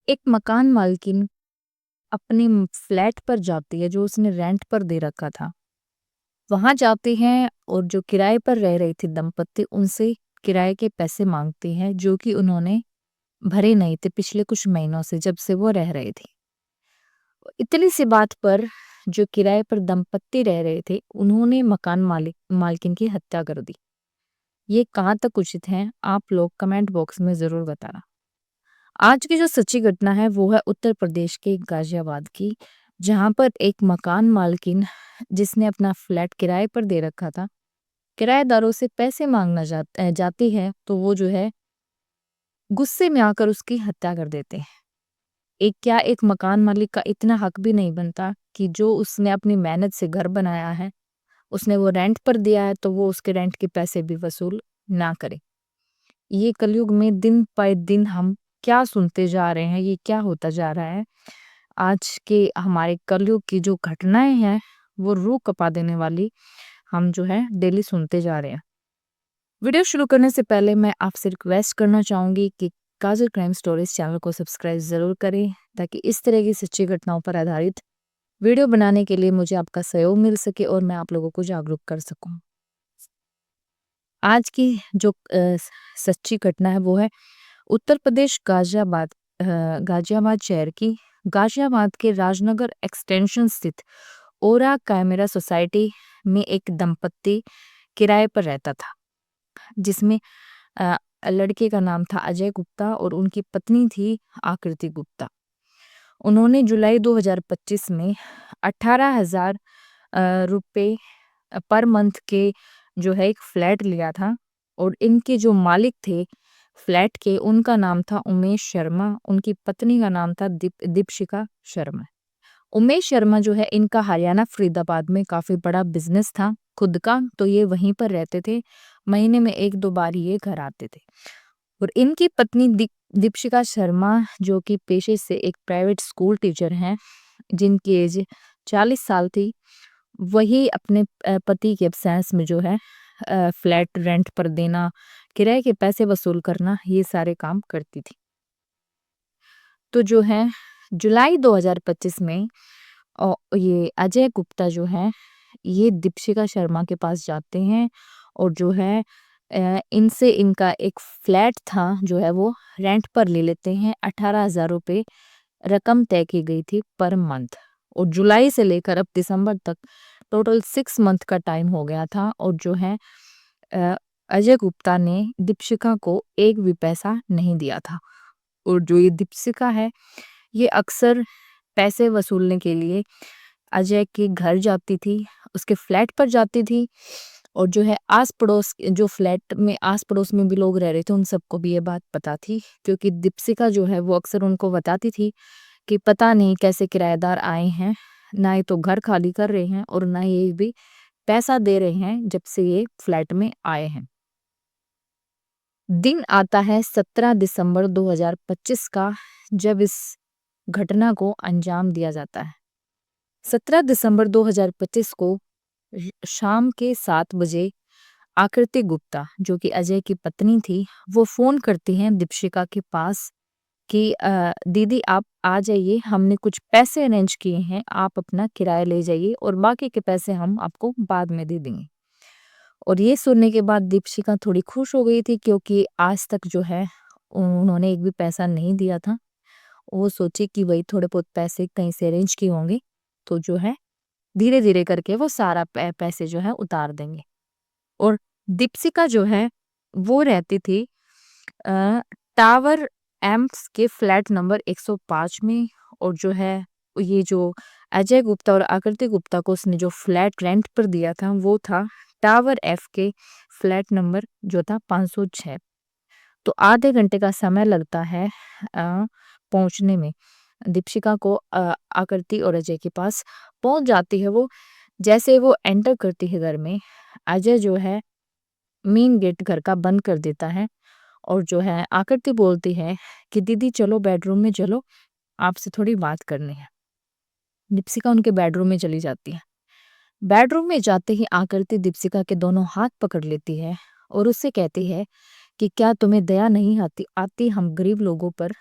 एक मकान मालकिन अपने फ्लैट पर जाती है जो उसने रेंट पर दे रखा था। वहां जाती हैं और जो किराए पर रह रही थी दंपत्ति उनसे किराए के पैसे मांगती हैं जो कि उन्होंने भरे नहीं थे पिछले कुछ महीनों से जब से वो रह रहे थे। इतनी सी बात पर जो किराए पर दंपत्ति रह रहे थे उन्होंने मकान मालकिन की हत्या कर दी। ये कहाँ तक उचित है आप लोग कमेंट बॉक्स में जरूर बताना। आज की जो सच्ची घटना है वो है उत्तर प्रदेश के गाजियाबाद की, जहां पर एक मकान मालकिन जिसने अपना फ्लैट किराए पर दे रखा था, किराएदारों से पैसे मांगना जाती है तो वो जो है गुस्से में आकर उसकी हत्या कर देते हैं। एक मकान मालिक का इतना हक भी नहीं बनता कि जो उसने अपनी मेहनत से घर बनाया है, उसने वो रेंट पर दिया है तो वो उसके रेंट के पैसे भी वसूल ना करे। ये कलयुग में दिन पर दिन हम क्या सुनते जा रहे हैं, ये क्या होता जा रहा है। आज के हमारे कलयुग की जो घटनाएं हैं वो रूह कपा देने वाली हम जो है डेली सुनते जा रहे हैं। वीडियो शुरू करने से पहले मैं आपसे रिक्वेस्ट करना चाहूंगी कि काजल क्राइम स्टोरीज चैनल को सब्सक्राइब जरूर करें ताकि इस तरह की सच्ची घटनाओं पर आधारित वीडियो बनाने के लिए मुझे आपका सहयोग मिल सके और मैं आप लोगों को जागरूक कर सकूं। आज की जो सच्ची घटना है वो है उत्तर प्रदेश गाजियाबाद शहर की गाजियाबाद के राजनगर एक्सटेंशन स्थित ओरा कैमरा सोसाइटी में एक दंपत्ति किराए पर रहता था, जिसमें अ, लड़के का नाम था अजय गुप्ता और उनकी पत्नी थी आकृति गुप्ता। उन्होंने जुलाई 2025 में 18,000 रुपए पर मंथ के जो है एक फ्लैट लिया था और इनके जो मालिक थे फ्लैट के उनका नाम था उमेश शर्मा, उनकी पत्नी का नाम था दीपशिका शर्मा। उमेश शर्मा जो है इनका हरियाणा फरीदाबाद में काफी बड़ा बिजनेस था खुद का, तो ये वहीं पर रहते थे। महीने में 1-2 बार ये घर आते थे। और इनकी पत्नी दीपशिका शर्मा जो कि पेशे से एक प्राइवेट स्कूल टीचर हैं, जिनकी एज 40 साल थी, वही अपने पति के एब्सेंस में जो है फ्लैट रेंट पर देना, किराए के पैसे वसूल करना, ये सारे काम करती थी। तो जो है जुलाई 2025 में ये अजय गुप्ता जो है ये दीपशिका शर्मा के पास जाते हैं और जो है इनसे इनका एक फ्लैट था जो है वो रेंट पर ले लेते हैं। 18,000 रुपये रकम तय की गई थी पर मंथ और जुलाई से लेकर अब दिसंबर तक टोटल 6 मंथ का टाइम हो गया था और जो है अ, अजय गुप्ता ने दीपशिका को एक भी पैसा नहीं दिया था। और जो ये दीपशिका है ये अक्सर पैसे वसूलने के लिए अजय के घर जाती थी, उसके फ्लैट पर जाती थी और जो है आस-पड़ोस जो फ्लैट में आस-पड़ोस में भी लोग रह रहे थे उन सबको भी ये बात पता थी, क्योंकि दीपशिका जो है वो अक्सर उनको बताती थी कि पता नहीं कैसे किराएदार आए हैं, ना ही तो घर खाली कर रहे हैं और ना ही ये भी पैसा दे रहे हैं जब से ये फ्लैट में आए हैं। दिन आता है 17 दिसंबर 2025 का, जब इस घटना को अंजाम दिया जाता है। 17 दिसंबर 2025 को शाम के 7 बजे आकृति गुप्ता जो कि अजय की पत्नी थी, वो फोन करती हैं दीपशिका के पास कि दीदी आप आ जाइए, हमने कुछ पैसे अरेंज किए हैं, आप अपना किराया ले जाइए और बाकी के पैसे हम आपको बाद में दे देंगे। और ये सुनने के बाद दीपशिका थोड़ी खुश हो गई थी, क्योंकि आज तक जो है उन्होंने एक भी पैसा नहीं दिया था। वो सोची कि वही थोड़े बहुत पैसे कहीं से अरेंज किए होंगे, तो जो है धीरे धीरे करके वो सारा पैसे जो है उतार देंगे। और दीपशिका जो है वो रहती थी अ, टावर एम्स के फ्लैट नंबर 105 में। और जो है ये जो अजय गुप्ता और आकृति गुप्ता को उसने जो फ्लैट रेंट पर दिया था वो था टावर एफ के फ्लैट नंबर जो था 506। तो आधे घंटे का समय लगता है पहुंचने में। दीपशिका को आकृति और अजय के पास पहुंच जाती है वो। जैसे वो एंटर करती है घर में, अजय जो है मेन गेट घर का बंद कर देता है और जो है आकृति बोलती है कि दीदी चलो बेडरूम में चलो, आपसे थोड़ी बात करनी है। दीपशिका उनके बेडरूम में चली जाती है। बेडरूम में जाते ही आकृति दीपशिका के दोनों हाथ पकड़ लेती है और उससे कहती है कि क्या तुम्हें दया नहीं आती हम गरीब लोगों पर।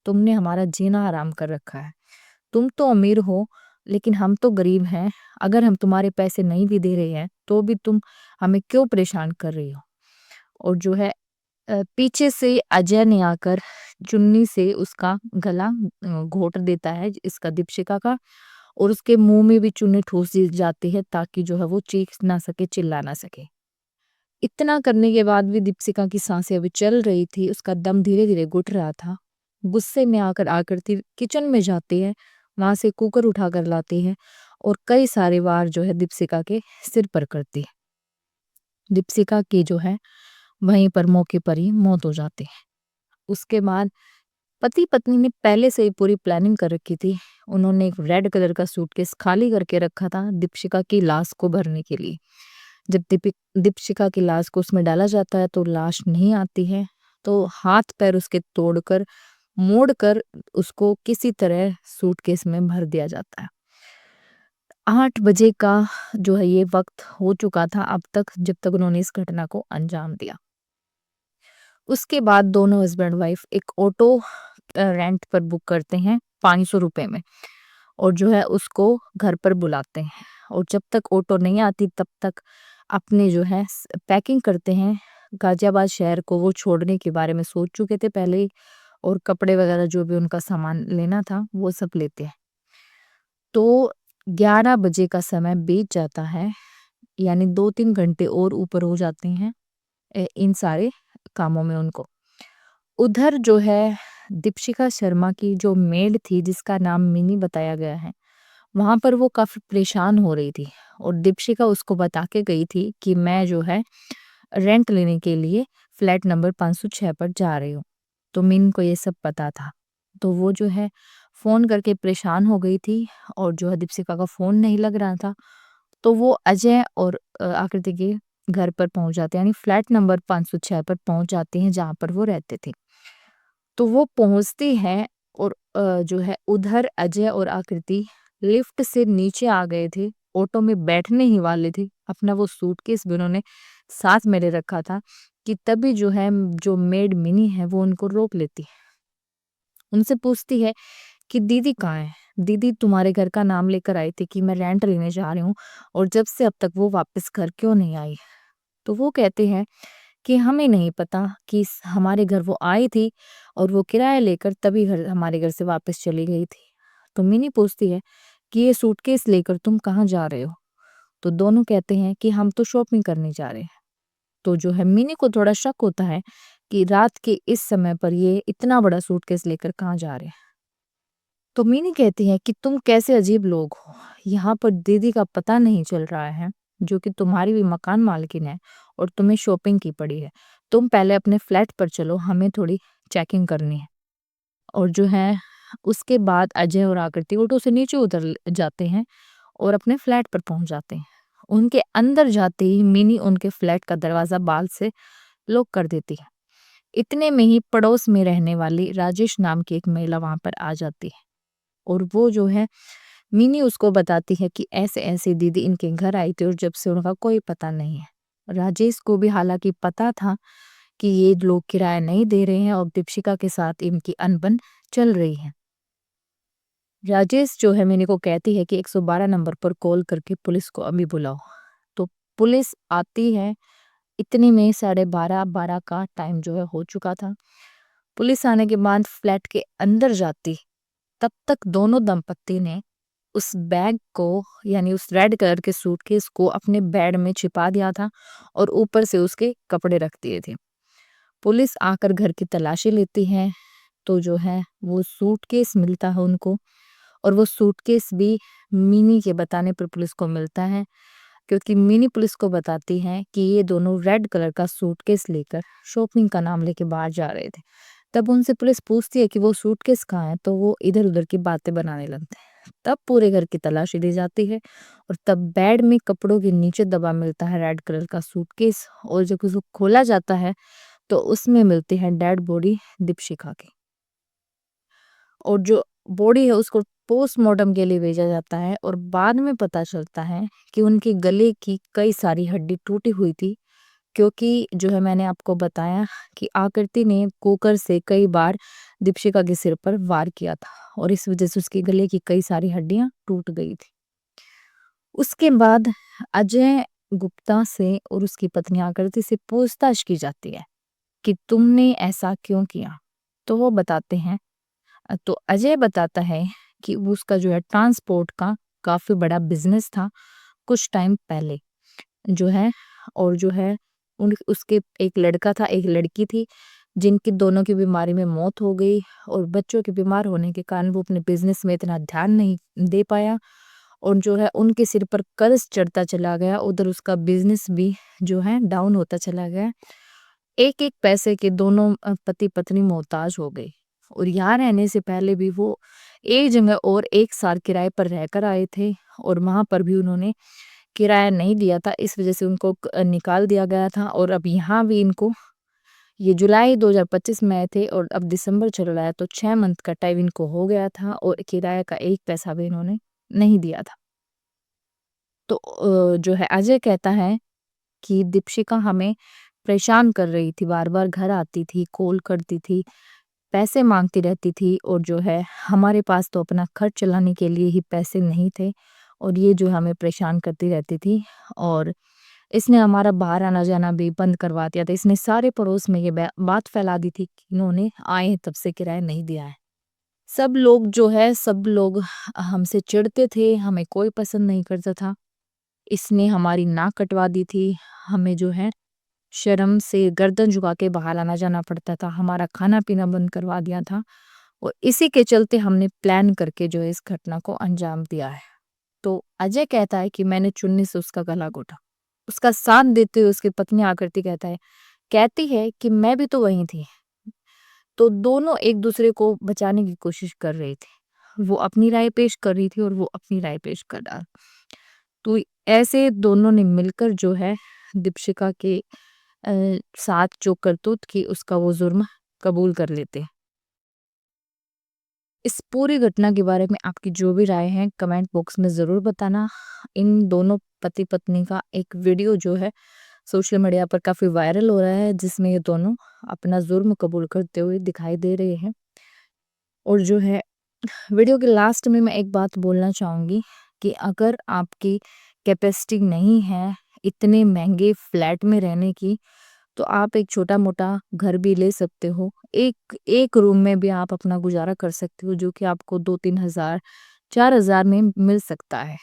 तुमने हमारा जीना हराम कर रखा है। तुम तो अमीर हो, लेकिन हम तो गरीब हैं। अगर हम तुम्हारे पैसे नहीं भी दे रहे हैं, तो भी तुम हमें क्यों परेशान कर रही हो? और जो है पीछे से अजय ने आकर चुन्नी से उसका गला घोंट देता है इसका दीपशिका का, और उसके मुंह में भी चुन्नी ठूस दी जाती है ताकि जो है वो चीख ना सके, चिल्ला ना सके। इतना करने के बाद भी दीपशिका की सांसें अभी चल रही थी, उसका दम धीरे धीरे घुट रहा था। गुस्से में आकर आकृति किचन में जाती है, वहां से कुकर उठा कर लाती है और कई सारे वार जो है दीपशिका के सिर पर करती है। दीपशिका की जो है वहीं पर मौके पर ही मौत हो जाती है। उसके बाद पति पत्नी ने पहले से ही पूरी प्लानिंग कर रखी थी। उन्होंने एक रेड कलर का सूटकेस खाली करके रखा था दीपशिका की लाश को भरने के लिए। जब दीपशिका की लाश को उसमें डाला जाता है तो लाश नहीं आती है, तो हाथ पैर उसके तोड़कर मोड़कर उसको किसी तरह सूटकेस में भर दिया जाता है। 8 बजे का जो है ये वक्त हो चुका था अब तक, जब तक उन्होंने इस घटना को अंजाम दिया। उसके बाद दोनों हस्बैंड वाइफ एक ऑटो रेंट पर बुक करते हैं 500 रुपए में, और जो है उसको घर पर बुलाते हैं। और जब तक ऑटो नहीं आती तब तक अपने जो है पैकिंग करते हैं। गाजियाबाद शहर को वो छोड़ने के बारे में सोच चुके थे पहले ही, और कपड़े वगैरह जो भी उनका सामान लेना था वो सब लेते हैं। तो 11 बजे का समय बीत जाता है, यानी 2-3 घंटे और ऊपर हो जाते हैं इन सारे कामों में उनको। उधर जो है दीपशिका शर्मा की जो मेड थी जिसका नाम मिनी बताया गया है, वहां पर वो काफी परेशान हो रही थी, और दीपशिका उसको बता के गई थी कि मैं जो है रेंट लेने के लिए फ्लैट नंबर 506 पर जा रही हूँ। तो मिन को ये सब पता था, तो वो जो है फोन करके परेशान हो गई थी, और जो है दीपशिका का फोन नहीं लग रहा था। तो वो अजय और आकृति के घर पर पहुंच जाते हैं, यानी फ्लैट नंबर 506 पर पहुंच जाते हैं जहां पर वो रहते थे। तो वो पहुंचती है, और जो है उधर अजय और आकृति लिफ्ट से नीचे आ गए थे, ऑटो में बैठने ही वाले थे। अपना वो सूटकेस भी उन्होंने साथ में ले रखा था कि तभी जो है जो मेड मिनी है वो उनको रोक लेती है। उनसे पूछती है कि दीदी कहाँ है? दीदी तुम्हारे घर का नाम लेकर आई थी कि मैं रेंट लेने जा रही हूँ, और जब से अब तक वो वापस घर क्यों नहीं आई? तो वो कहते हैं कि हमें नहीं पता कि हमारे घर वो आई थी, और वो किराया लेकर तभी घर हमारे घर से वापस चली गई थी। तो मिनी पूछती है कि ये सूटकेस लेकर तुम कहाँ जा रहे हो? तो दोनों कहते हैं कि हम तो शॉपिंग करने जा रहे हैं। तो जो है मिनी को थोड़ा शक होता है कि रात के इस समय पर ये इतना बड़ा सूटकेस लेकर कहाँ जा रहे हैं। तो मिनी कहती है कि तुम कैसे अजीब लोग हो, यहाँ पर दीदी का पता नहीं चल रहा है, जो कि तुम्हारी भी मकान मालकिन है और तुम्हें शॉपिंग की पड़ी है। तुम पहले अपने फ्लैट पर चलो, हमें थोड़ी चेकिंग करनी है। और जो है उसके बाद अजय और आकृति ऑटो से नीचे उतर जाते हैं और अपने फ्लैट पर पहुंच जाते हैं। उनके अंदर जाते ही मिनी उनके फ्लैट का दरवाजा बाल से लॉक कर देती है। इतने में ही पड़ोस में रहने वाली राजेश नाम की एक महिला वहां पर आ जाती है, और वो जो है मिनी उसको बताती है कि ऐसे ऐसे दीदी इनके घर आई थी और जब से उनका कोई पता नहीं है। राजेश को भी हालांकि पता था कि ये लोग किराया नहीं दे रहे हैं और दीपशिका के साथ इनकी अनबन चल रही है। राजेश जो है मिनी को कहती है कि 112 नंबर पर कॉल करके पुलिस को अभी बुलाओ। तो पुलिस आती है। इतने में 12:30 का टाइम जो है हो चुका था। पुलिस आने के बाद फ्लैट के अंदर जाती, तब तक दोनों दंपत्ति ने उस बैग को, यानी उस रेड कलर के सूटकेस को अपने बेड में छिपा दिया था और ऊपर से उसके कपड़े रख दिए थे। पुलिस आकर घर की तलाशी लेती है, तो जो है वो सूटकेस मिलता है उनको, और वो सूटकेस भी मिनी के बताने पर पुलिस को मिलता है, क्योंकि मिनी पुलिस को बताती है कि ये दोनों रेड कलर का सूटकेस लेकर शॉपिंग का नाम लेके बाहर जा रहे थे। तब उनसे पुलिस पूछती है कि वो सूटकेस कहाँ है, तो वो इधर उधर की बातें बनाने लगते हैं। तब पूरे घर की तलाशी ली जाती है, और तब बेड में कपड़ों के नीचे दबा मिलता है रेड कलर का सूटकेस, और जब उसको खोला जाता है तो उसमें मिलती है डेड बॉडी दीपशिखा की। और जो बॉडी है उसको पोस्टमार्टम के लिए भेजा जाता है, और बाद में पता चलता है कि उनके गले की कई सारी हड्डी टूटी हुई थी, क्योंकि जो है मैंने आपको बताया कि आकृति ने कुकर से कई बार दीपशिका के सिर पर वार किया था और इस वजह से उसके गले की कई सारी हड्डियां टूट गई थी। उसके बाद अजय गुप्ता से और उसकी पत्नी आकृति से पूछताछ की जाती है कि तुमने ऐसा क्यों किया। तो वो बताते हैं, तो अजय बताता है कि वो उसका जो है ट्रांसपोर्ट का काफ़ी बड़ा बिजनेस था कुछ टाइम पहले जो है, और जो है उन उसके एक लड़का था, एक लड़की थी, जिनकी दोनों की बीमारी में मौत हो गई और बच्चों के बीमार होने के कारण वो अपने बिजनेस में इतना ध्यान नहीं दे पाया और जो है उनके सिर पर कर्ज चढ़ता चला गया, उधर उसका बिजनेस भी जो है डाउन होता चला गया। एक-एक पैसे के दोनों पति-पत्नी मोहताज हो गए और यहाँ रहने से पहले भी वो एक जगह और 1 साल किराए पर रहकर आए थे और वहाँ पर भी उन्होंने किराया नहीं दिया था, इस वजह से उनको निकाल दिया गया था और अब यहाँ भी इनको ये जुलाई 2025 में आए थे और अब दिसंबर चल रहा है, तो 6 मंथ का टाइम इनको हो गया था और किराए का 1 पैसा भी इन्होंने नहीं दिया था। तो जो है अजय कहता है कि दीपशिका हमें परेशान कर रही थी, बार-बार घर आती थी, कॉल करती थी, पैसे माँगती रहती थी और जो है हमारे पास तो अपना खर्च चलाने के लिए ही पैसे नहीं थे और ये जो हमें परेशान करती रहती थी और इसने हमारा बाहर आना-जाना भी बंद करवा दिया था। इसने सारे पड़ोस में ये बात फैला दी थी कि इन्होंने आए हैं तब से किराया नहीं दिया है। सब लोग हमसे चिढ़ते थे, हमें कोई पसंद नहीं करता था। इसने हमारी नाक कटवा दी थी, हमें जो है शर्म से गर्दन झुका के बाहर आना-जाना पड़ता था, हमारा खाना-पीना बंद करवा दिया था और इसी के चलते हमने प्लान करके जो है इस घटना को अंजाम दिया है। तो अजय कहता है कि मैंने चुन्नी से उसका गला घोटा। उसका साथ देते हुए उसकी पत्नी आकृति कहती है कि मैं भी तो वहीं थी। तो दोनों एक-दूसरे को बचाने की कोशिश कर रहे थे। वो अपनी राय पेश कर रही थी और वो अपनी राय पेश कर रहा। तो ऐसे दोनों ने मिलकर जो है दीपशिका के साथ जो करतूत की उसका वो जुर्म कबूल कर लेते हैं। इस पूरी घटना के बारे में आपकी जो भी राय है कमेंट बॉक्स में ज़रूर बताना। इन दोनों पति-पत्नी का एक वीडियो जो है सोशल मीडिया पर काफ़ी वायरल हो रहा है, जिसमें ये दोनों अपना जुर्म कबूल करते हुए दिखाई दे रहे हैं। और जो है वीडियो के लास्ट में मैं एक बात बोलना चाहूँगी कि अगर आपकी कैपेसिटी नहीं है इतने महँगे फ्लैट में रहने की, तो आप एक छोटा-मोटा घर भी ले सकते हो। एक एक रूम में भी आप अपना गुज़ारा कर सकते हो, जो कि आपको 2-3 हज़ार, 4,000 में मिल सकता है।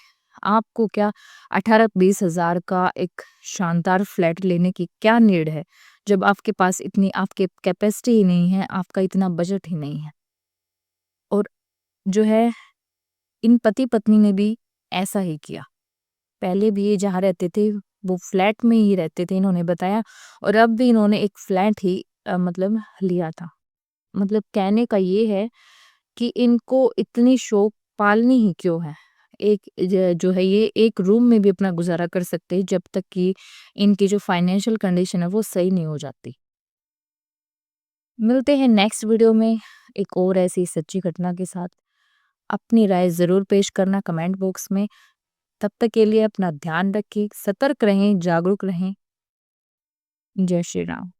आपको क्या 18-20 हज़ार का एक शानदार फ्लैट लेने की क्या नीड है, जब आपके पास इतनी आपकी कैपेसिटी ही नहीं है, आपका इतना बजट ही नहीं है। और जो है इन पति-पत्नी ने भी ऐसा ही किया। पहले भी ये जहाँ रहते थे, वो फ्लैट में ही रहते थे इन्होंने बताया और अब भी इन्होंने एक फ्लैट ही मतलब लिया था। मतलब कहने का ये है कि इनको इतनी शौक पालनी ही क्यों है? एक जो है ये एक रूम में भी अपना गुज़ारा कर सकते हैं जब तक कि इनकी जो फाइनेंशियल कंडीशन है वो सही नहीं हो जाती। मिलते हैं नेक्स्ट वीडियो में एक और ऐसी सच्ची घटना के साथ। अपनी राय ज़रूर पेश करना कमेंट बॉक्स में। तब तक के लिए अपना ध्यान रखिए, सतर्क रहें, जागरूक रहें। जय श्री राम।